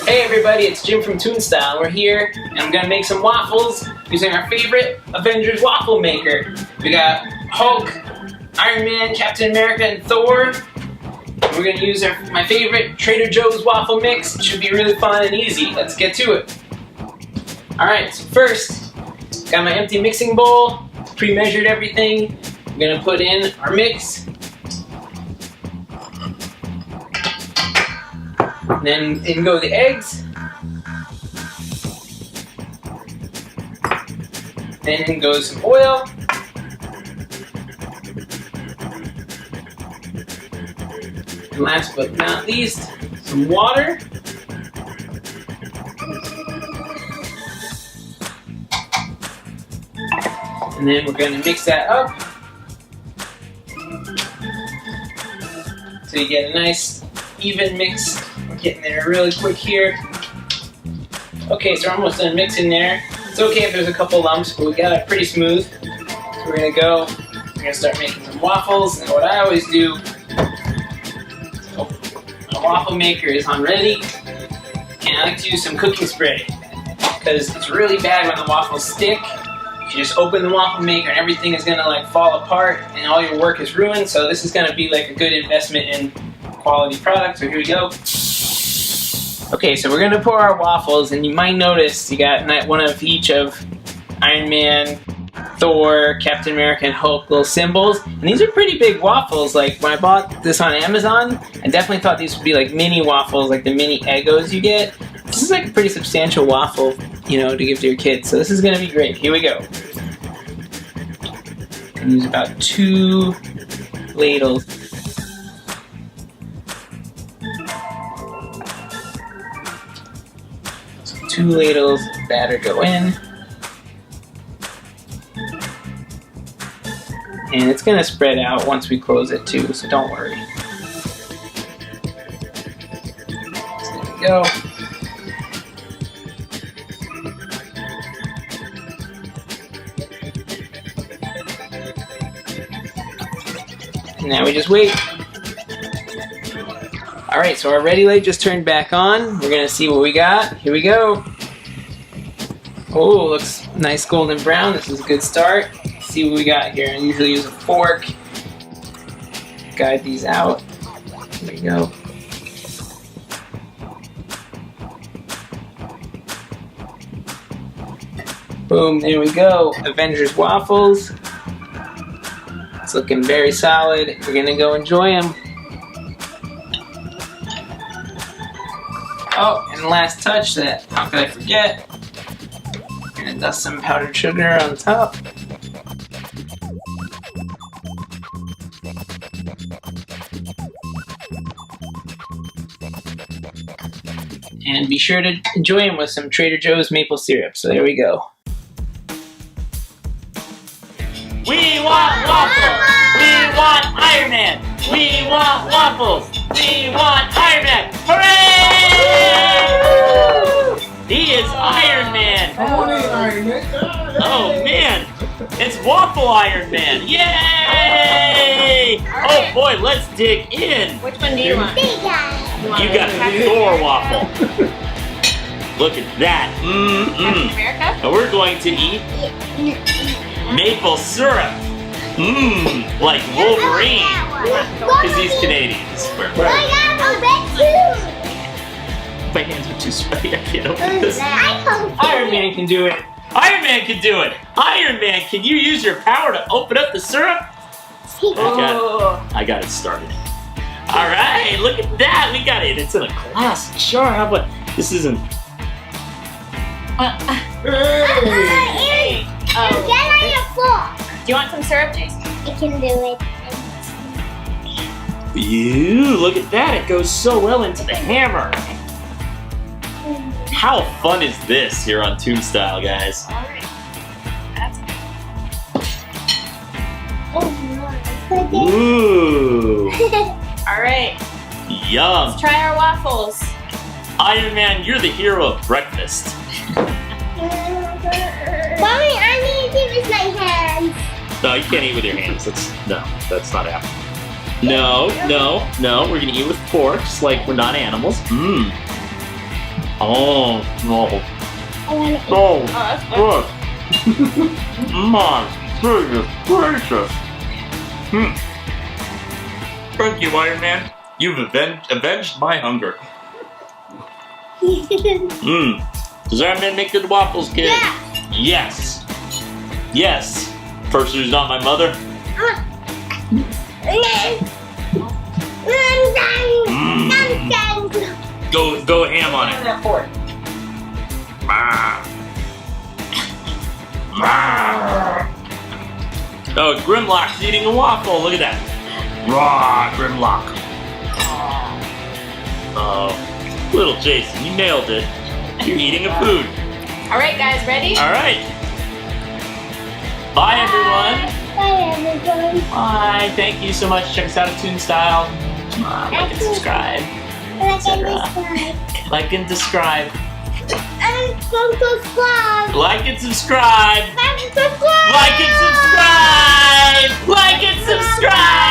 Hey everybody, it's Jim from ToonStyle. We're here and I'm gonna make some waffles using our favorite Avengers Waffle Maker. We got Hulk, Iron Man, Captain America, and Thor. We're gonna use my favorite Trader Joe's waffle mix. It should be really fun and easy. Let's get to it. Alright, so first, got my empty mixing bowl, pre-measured everything. I'm gonna put in our mix. And then in go the eggs. Then in goes some oil. And last but not least, some water. And then we're going to mix that up so you get a nice even mix. We're getting there really quick here. Okay, so we're almost done mixing there. It's okay if there's a couple lumps, but we got it pretty smooth. So we're gonna start making some waffles. And what I always do, my waffle maker is on ready, and I like to use some cooking spray because it's really bad when the waffles stick. You just open the waffle maker and everything is gonna like fall apart and all your work is ruined. So this is gonna be like a good investment in quality product. So here we go. Okay, so we're gonna pour our waffles, and you might notice you got one of each of Iron Man, Thor, Captain America, and Hulk little symbols. And these are pretty big waffles. Like when I bought this on Amazon, I definitely thought these would be like mini waffles, like the mini Eggos you get. This is like a pretty substantial waffle, you know, to give to your kids. So this is gonna be great. Here we go. And use about 2 ladles. So 2 ladles of batter go in. And it's gonna spread out once we close it too, so don't worry. So there we go. And now we just wait. Alright, so our ready light just turned back on. We're gonna see what we got. Here we go. Oh, looks nice golden brown. This is a good start. Let's see what we got here. I usually use a fork. Guide these out. There we go. Boom, there we go. Avengers waffles. It's looking very solid. We're gonna go enjoy them. Oh, and last touch, how could I forget? We're gonna dust some powdered sugar on top. And be sure to enjoy them with some Trader Joe's maple syrup. So there we go. We want waffles! We want Iron Man! We want waffles! We want Iron Man! Hooray! He is Iron Man! Oh man! It's Waffle Iron Man! Yay! Oh boy, let's dig in! Which one do you want? You got the Thor waffle. Look at that! Captain America? And we're going to eat maple syrup. Like Wolverine. Because he's Canadians. My hands are too sweaty. I can't open this. Iron Man can do it. Iron Man can do it. Iron Man, can you use your power to open up the syrup? I got it started. All right, look at that. We got it. It's in a glass jar. How about this? Isn't. Do you want some syrup, Jason? I can do it. Ew, look at that. It goes so well into the hammer. How fun is this here on ToonStyle, guys? Alright. That's good. Ooh. Alright. Yum. Let's try our waffles. Iron Man, you're the hero of breakfast. Mommy, I need to use my hands. No, you can't eat with your hands. That's not happening. No. We're gonna eat with forks like we're not animals. Oh, no. I want it. Oh, that's good. My goodness gracious. Thank you, Iron Man. You've avenged my hunger. Does Iron Man make good waffles, kid? Yeah. Yes. Yes. First, who's not my mother? Go ham on it. That fork. Oh, Grimlock's eating a waffle. Look at that. Raw Grimlock. Oh, little Jason, you nailed it. You're eating a food. All right, guys, ready? All right. Bye, everyone. Bye, everyone. Bye. Thank you so much. Check us out at ToonStyle. Like and subscribe. Like and subscribe. And subscribe. Like and subscribe. And subscribe. Like and subscribe. Like and subscribe.